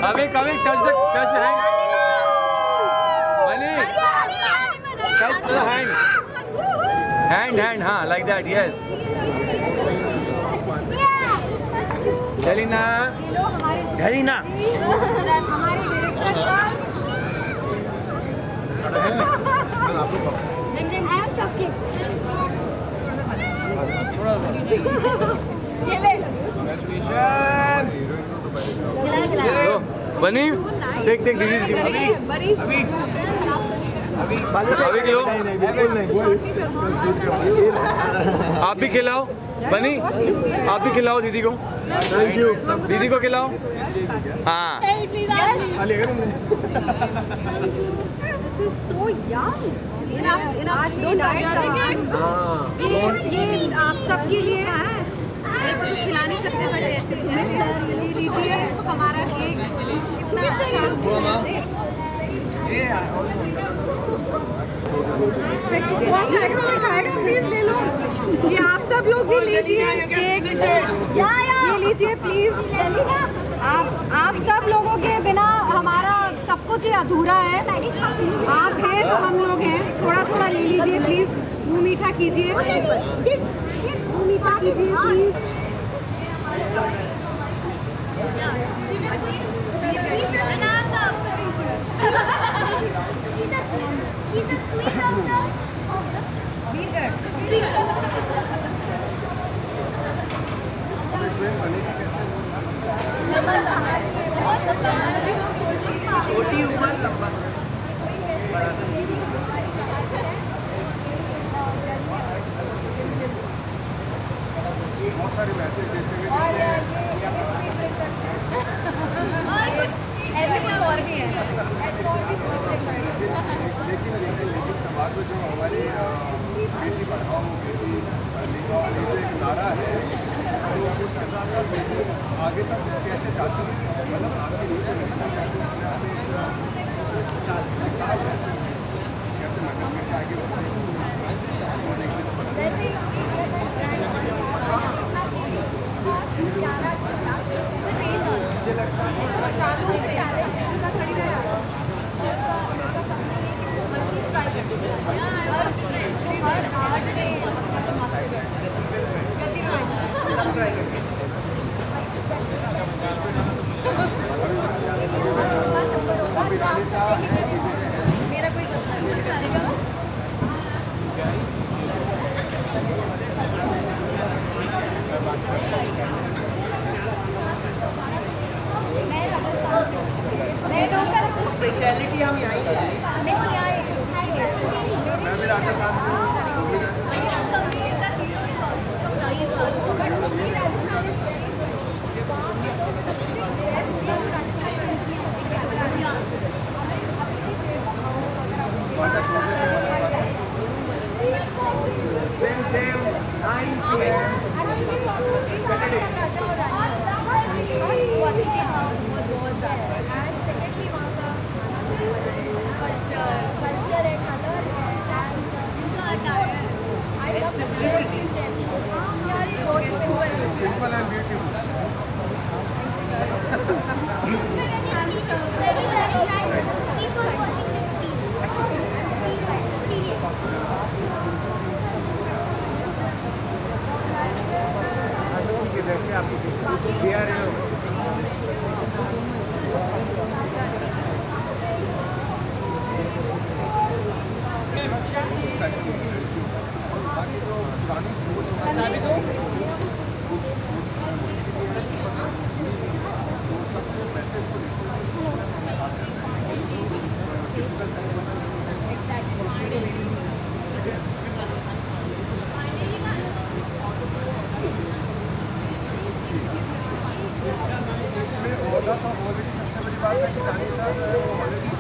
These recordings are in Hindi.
Coming, touch the hand. Bunny, touch the hand. Hand, हाँ, like that, yes. Helena. बनी take disease give अभी लो आप भी खिलाओ बनी आप भी खिलाओ दीदी को दीदी को खिलाओ हाँ This is so young. ये आप सबके लिए है ऐसे तो खिला नहीं सकते बट ऐसे सुमित सर ये लीजिए हमारा केक इतना अच्छा कौन खाएगा कोई खाएगा प्लीज ले लो ये आप सब लोग भी लीजिए केक ये लीजिए प्लीज आप सब लोगों के बिना हमारा सब कुछ ही अधूरा है आप हैं तो हम लोग हैं थोड़ा थोड़ा ले लीजिए प्लीज मुँह मीठा कीजिए मुँह मीठा कीजिए प्लीज छोटी उम्र लंबा बहुत सारे मैसेज देते हुए ऐसे कुछ और भी है लेकिन समाज में जो हमारे बेटी पढ़ाओ बेटी लिखाओ ये जो एक नारा है तो उसके साथ साथ बेटी आगे तक कैसे जाती है मतलब आपकी साल है कैसे मतलब में आगे मेरा कोई स्पेशलिटी हम यहाँ से मैं भी राजस्थान से सिंपल एंड ब्यूटीफुल जैसे आप बाकी जो पुरानी सोच सबको मैसेज इसमें ओला तो ऑलरेडी सबसे बड़ी बात है कि रानी साहब ऑलरेडी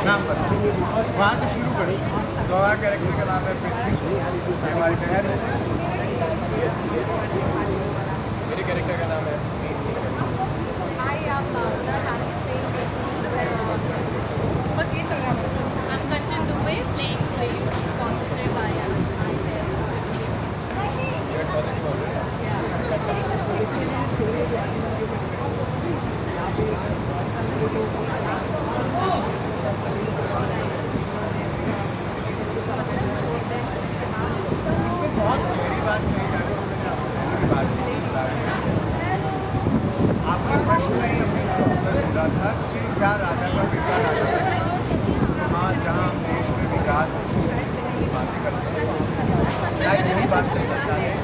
नाम बताओ, वहाँ से शुरू करो। तो हमारा कैरेक्टर का नाम है पृथ्वी, ये हमारी बहन है। मेरे कैरेक्टर का नाम है समीर। बस ये चल रहा है। I'm Kanchan Dubey, playing Brave, sponsored by इसमें बहुत गहरी बात कही जा रही है, आपका प्रश्न नहीं हमने उत्तर ढूंढा था कि क्या राजा का बेटा राजा हाँ जहाँ हम देश में विकास की बातें करते हैं, क्या यही बात करना चाहते हैं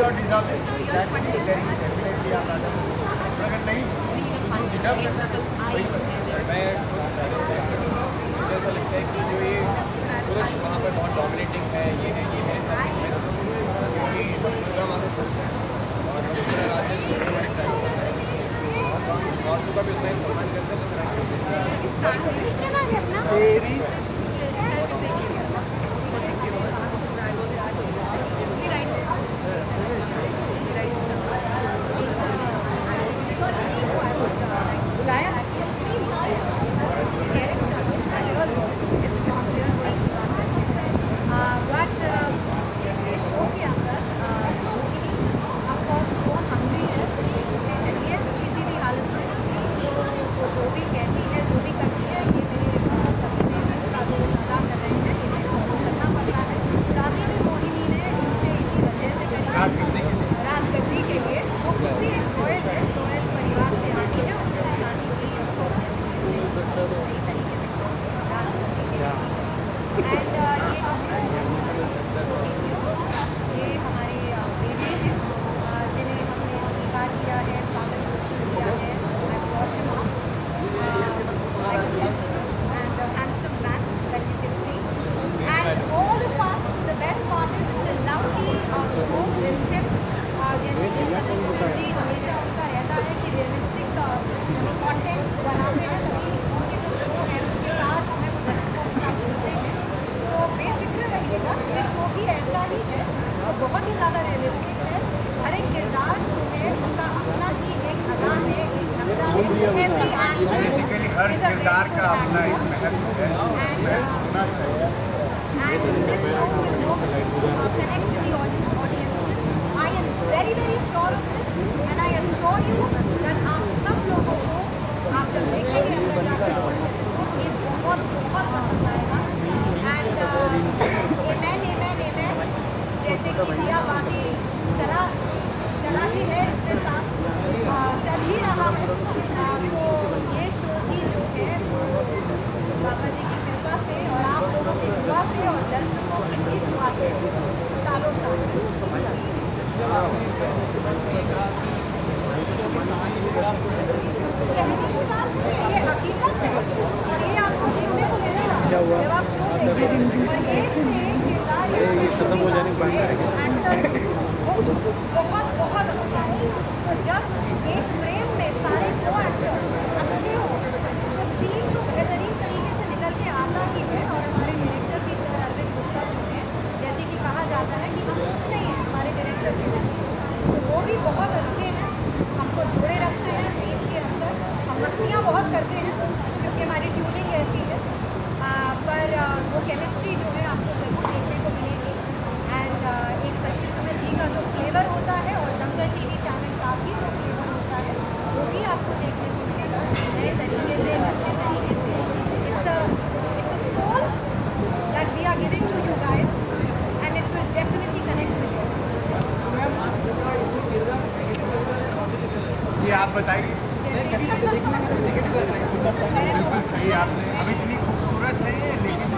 और डिजर्व डेफिनेटली आप राजा अगर नहीं डिजर्व वही मैं ऐसा लगता है कि जो ये पुरुष वहाँ पर बहुत डोमिनेटिंग है, ये है क्योंकि दुर्गा माँ को खुश है और दूसरा राज्य औरतों का भी उतना ही सम्मान करते हैं। तेरी राजगद्दी के लिए वो खुद ही एक रॉयल है, रॉयल परिवार से आती है, उसने शादी की सही तरीके से राजगद्दी के लिए। एंड ये हमारे बेटे हैं जिन्हें हमने स्वीकार किया है, स्वागत किया है। And a handsome man that you can see. And all of us, the best part is it's a lovely show, friendship. जैसे कि शशि सुनील जी हमेशा उनका रहता है कि रियलिस्टिक कंटेंट्स बनाते हैं, तभी उनके जो शो है उसके साथ हमें वो दर्शकों के साथ जुड़ते हैं। तो बेफिक्र रहिएगा, ये शो भी ऐसा ही है जो बहुत ही ज़्यादा रियलिस्टिक है। हर एक किरदार जो है उनका अपना ही एक अदा है, एक नकदा है। बेसिकली हर किरदार का अपना एक महत्व है, होना चाहिए। And this show will connect with the audiences. I am very sure of this, and I assure you that आप सब लोगों को आप जब देखेंगे अंदर जाकर ये बहुत पसंद आएगा। And amen जैसे कि दिया बाकी चला ही है इतने साथ चल ही रहा है। तो ये शो भी जो है वो बाबा जी की कृपा से और आप लोगों की दुआ से और दर्शकों की भी दुआ से सालों साल ये हकीकत है और ये आपको देखने को मिलेगा जब आप शो देखेंगे। और एक से एक किरदार बहुत अच्छा है। तो जब एक फ्रेम में सारे को एक्टर अच्छे हो तो सीन तो बेहतरीन तरीके से निकल के आता ही है। और हमारे डायरेक्टर भी सर अरविंद गुप्ता जो है, जैसे कि कहा जाता है कि हम कुछ नहीं हैं हमारे डायरेक्टर के, तो वो भी बहुत अच्छे हैं, हमको जोड़े रखते हैं सीन के अंदर। हम मस्तियाँ बहुत करते हैं क्योंकि हमारी ट्यूनिंग ऐसी है, पर वो केमिस्ट्री जो है आपको ज़रूर देखने को मिलेगी। एंड एक शशि सुनील जी का जो फ्लेवर होता है और दंगल टीवी चैनल का भी जो फ्लेवर होता है वो भी आपको देखने को मिलेगा नए तरीके से, अच्छे तरीके से। It's a soul that we are giving to you guys and it will definitely connect with your soul. ये आप बताइए। बिल्कुल सही आपने, अब इतनी खूबसूरत है ये, लेकिन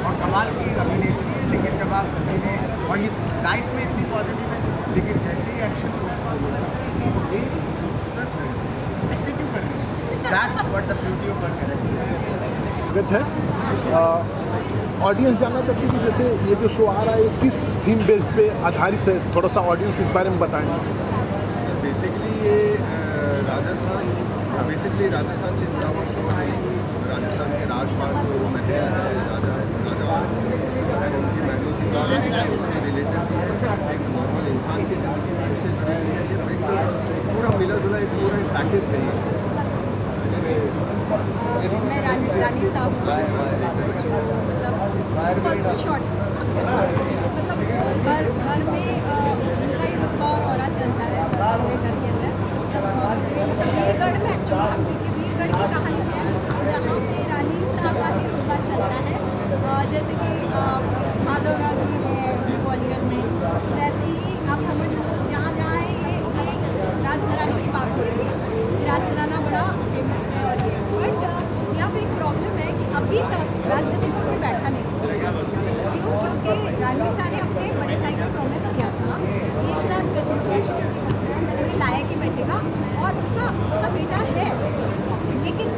और कमाल की अभिनेत्री है, लेकिन जब आप इन्हें और ये लाइफ में इतनी पॉजिटिव है, लेकिन जैसे ही एक्शन ये ऐसे क्यों कर रही है? That's what the beauty of her character है। ऑडियंस जानना चाहती है कि जैसे ये जो शो आ रहा है किस थीम बेस्ड पे आधारित है, थोड़ा सा ऑडियंस इस बारे में बताएं। बेसिकली ये राजस्थान से जुड़ा हुआ शो है। राजस्थान के राज राजपाट जो महल है, राजा उनकी महलों की कहानी उससे रिलेटेड भी है, एक नॉर्मल इंसान की ज़िंदगी में उससे जुड़ी हुई है। ये एक पूरा मिला जुला एक पूरा पैकेज है ये शो। मैं रानी साहब पर्सनल शॉट्स मतलब घर में उनका ही रुतबा और औरा चलता है अपने घर के अंदर सब वीरगढ़ में एक्चुअली वीरगढ़ की कहानी है जहाँ पे रानी साहब का ही रुतबा चलता है। जैसे कि माधवराव जी है ग्वालियर में, वैसे ही आप समझ लो जहाँ जहाँ ये राजघराने की बात हो रही है, राजघराना बड़ा फेमस है। और ये बट यहाँ पे एक प्रॉब्लम है कि अभी तक राजगद्दी पर कोई बैठा नहीं। क्यों? क्योंकि रानी साहब ने अपने बड़े भाई को प्रॉमिस किया था कि इस राजगद्दी पर कोई लायक ही बैठेगा और उसका बेटा है, लेकिन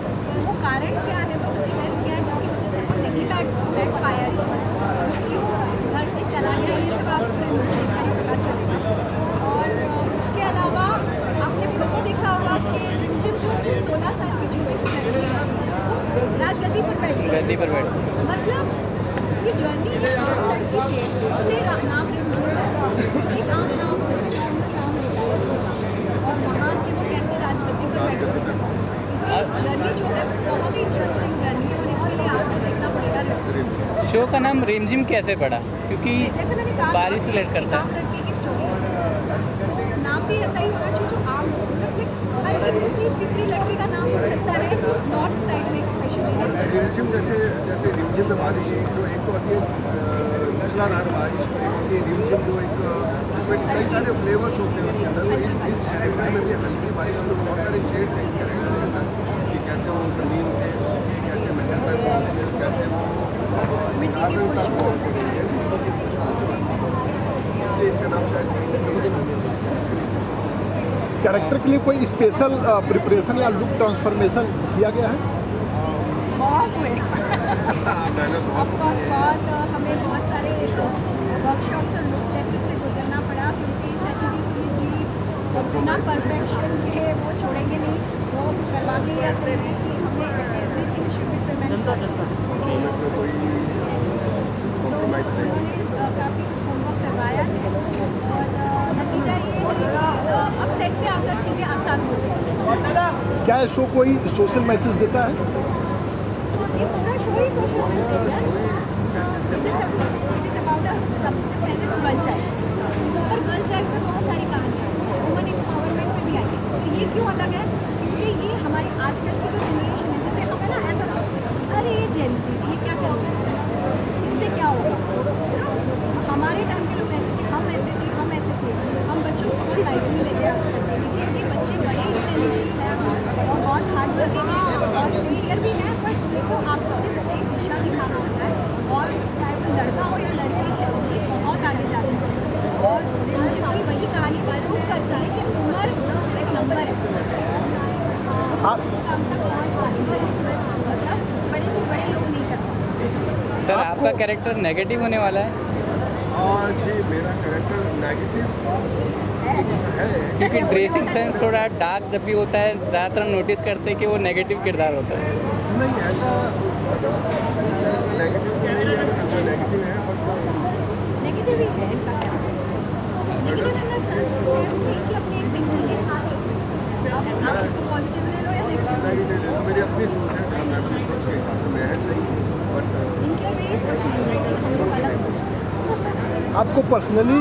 वो कारण क्या है, वो सस्पेंस क्या है जिसकी वजह से वो नहीं बैठ पाया इस पर, क्यों घर से चला गया, ये सब आपको पता चलेगा। और उसके अलावा आपने प्रोमो देखा होगा कि रिमझिम जो सिर्फ 16 साल की जो राजगद्दी पर बैठी, मतलब उसकी जर्नी एक आम लड़की से, इसलिए नाम रिमझिम है, एक आम नाम जैसे नाम लेता है और वहाँ से वो कैसे राजगद्दी पर बैठी। जर्नी जो है बहुत ही इंटरेस्टिंग जर्नी है और इसके लिए आपको देखना पड़ेगा। शो का नाम रिमझिम कैसे पड़ा? क्योंकि जैसे मैंने कहा बारिश से रिलेट करता है, लड़के की स्टोरी है, तो नाम भी ऐसा ही होना चाहिए जो आम हो, मतलब हर एक दूसरी तीसरी लड़की का नाम हो सकता है नॉर्थ साइड में स्पेशली। रिमझिम जैसे रिमझिम में बारिश जो एक तो होती है मूसलाधार बारिश, एक होती है रिमझिम जो एक उसमें कई सारे फ्लेवर्स होते हैं उसके अंदर। तो इस कैरेक्टर में भी हल्की बारिश में बहुत सारे शेड्स हैं इस कैरेक्टर के अंदर, कि कैसे वो ज़मीन से कैसे महल तक पहुँचे, कैसे वो सिंहासन तक पहुँचे, इसलिए इसका नाम शायद। कैरेक्टर के लिए कोई स्पेशल प्रिपरेशन या लुक ट्रांसफॉर्मेशन किया गया है? बहुत हुए बहुत हमें बहुत सारे वर्कशॉप्स और लुक टेस्ट से गुजरना पड़ा, क्योंकि शशि जी सुनील जी बिना परफेक्शन के वो छोड़ेंगे नहीं, वो करवा के ही रहते हैं कि हमें एवरीथिंग शुड बी पेमेंट। काफ़ी होमवर्क करवाया है और नतीजा ये है अब सेट पे आकर चीज़ें आसान हो गई। क्या शो कोई सोशल मैसेज देता है? ये पूरा शो ही सोशल मैसेज है। इट इज़ अबाउट सबसे पहले तो गर्ल चाइल्ड, पर गर्ल चाइल्ड में बहुत सारी कहानियाँ हैं, वुमन एम्पावरमेंट में भी आई है। तो ये क्यों अलग है? क्योंकि ये हमारी आजकल की जो जनरेशन है, जैसे हमें ना ऐसा सोचते हैं अरे ये जेंजीज ये क्या करेंगे, इनसे क्या होगा। हमारे टाइम के लोग ऐसे थे, हम ऐसे थे, हम बच्चों को बहुत लाइटली लेते हैं आजकल के, लेकिन ये बच्चे बड़े इंटेलिजेंट हैं और बहुत हार्ड वर्किंग हैं, बहुत सिंसियर भी हैं, बट देखो आपको सिर्फ सही दिशा दिखाना होता है और चाहे वो लड़का हो या लड़की, जल्दी बहुत आगे जा सकते हैं। और रिमझिम की वही कहानी प्रूव करती है कि उम्र सिर्फ नंबर है, काम तक पहुँच पाती है, मतलब बड़े से बड़े लोग नहीं कर पाते। सर आपका कैरेक्टर नेगेटिव होने वाला है? जी मेरा कैरेक्टर नेगेटिव है, क्योंकि ड्रेसिंग सेंस थोड़ा डार्क जब भी होता है, ज़्यादातर हम नोटिस करते हैं कि वो नेगेटिव किरदार होता है। नहीं ऐसा नेगेटिव तो नहीं है, नेगेटिव है बट नेगेटिव ही है ऐसा क्या, लेकिन अगर सेंस की अपनी एक थिंकिंग है, अब आप उसको पॉजिटिव ले लो या नेगेटिव, मेरी अपनी सोच है, मैं अपनी सोच के हिसाब से मैं है सही, बट इनकी मेरी सोच नहीं है, हम लोग अलग सोचते हैं। आपको पर्सनली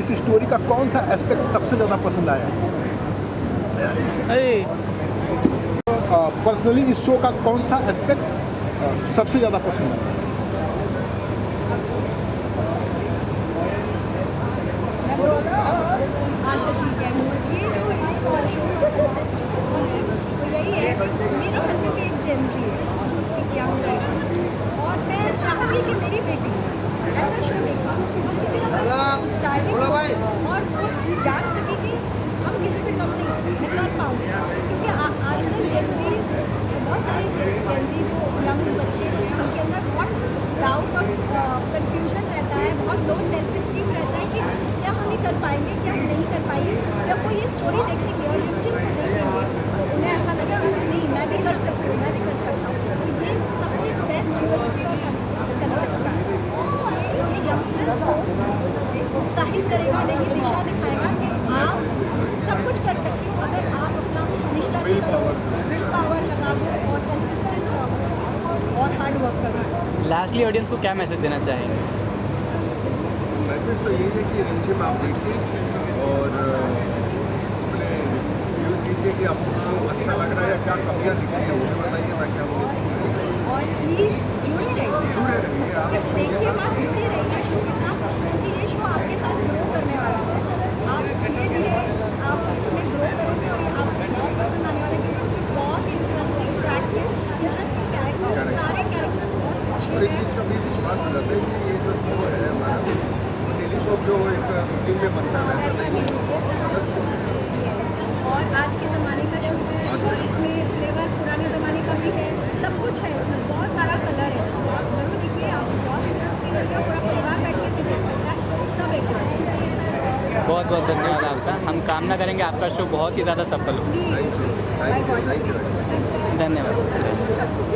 इस स्टोरी का कौन सा एस्पेक्ट सबसे ज़्यादा पसंद आया? पर्सनली इस शो का कौन सा एस्पेक्ट सबसे ज़्यादा पसंद आया? अच्छा ठीक है, मुझे जो इस शो का कंसेप्ट जो पसंद है वो यही है, मेरे घर में भी एक जेंजी है, एक यंग लड़की, और मैं चाहूँगी कि मेरी बेटी ऐसा शो देखा जिससे उत्साहित और वो जान सके कि हम किसी से कम नहीं, मैं कर पाऊँगी। क्योंकि आजकल जेंजीज बहुत सारे जेंजी जो यंग बच्चे हैं उनके अंदर बहुत डाउट और कन्फ्यूजन रहता है, बहुत लो सेल्फ स्टीम रहता है कि क्या हम ये कर पाएंगे, क्या हम नहीं कर पाएंगे। जब वो ये स्टोरी देखेंगे और रिमझिम को देखेंगे तो उन्हें ऐसा लगेगा कि नहीं मैं भी कर सकती हूँ, मैं भी कर सकता हूँ। तो ये सबसे यूएसपी और इस कंसेप्ट का ये यंगस्टर्स को उत्साहित करेगा, नई दिशा दिखाएगा कि आप सब कुछ कर सकते हो अगर आप अपना निष्ठा से करो, विल पावर लगा दो और कंसिस्टेंट रहो और हार्ड वर्क करो। लास्टली ऑडियंस को क्या मैसेज देना चाहेंगे? मैसेज तो यही है कि रिलेशनशिप आप देखिए और अपने व्यूज़ दीजिए कि आपको अच्छा लग रहा है या क्या कमियाँ दिख रही है वो भी बताइए, मैं क्या बोलूँ। और प्लीज़ जुड़े रहिए, सिर्फ देखिए मत, जुड़े रहिए शो के साथ, क्योंकि ये शो आपके साथ ग्रो करने वाला है। आप धीरे धीरे आप इसमें ग्रो करोगे और ये आपको बहुत पसंद आने वाला है, क्योंकि इसमें बहुत इंटरेस्टिंग ट्रैक्स हैं, इंटरेस्टिंग कैरेक्टर्स, सारे कैरेक्टर्स बहुत अच्छे और इस हैं। चीज़ का भी विश्वास दिलाते हैं कि ये जो शो है हमारा डेली शो जो एक रूटीन में बनता है वैसा नहीं है, बहुत अलग शो है। और आज के ज़माने का शो है और इसमें फ्लेवर पुराने ज़माने का भी है, सब कुछ है इसमें, बहुत सारा कलर है, तो आप ज़रूर देखिए, आपको बहुत इंटरेस्टिंग लगेगा, पूरा परिवार बैठ के इसे देख सकता है, सब एक बहुत बहुत धन्यवाद आपका। हम कामना करेंगे आपका शो बहुत ही ज़्यादा सफल हो। प्लीज़ धन्यवाद।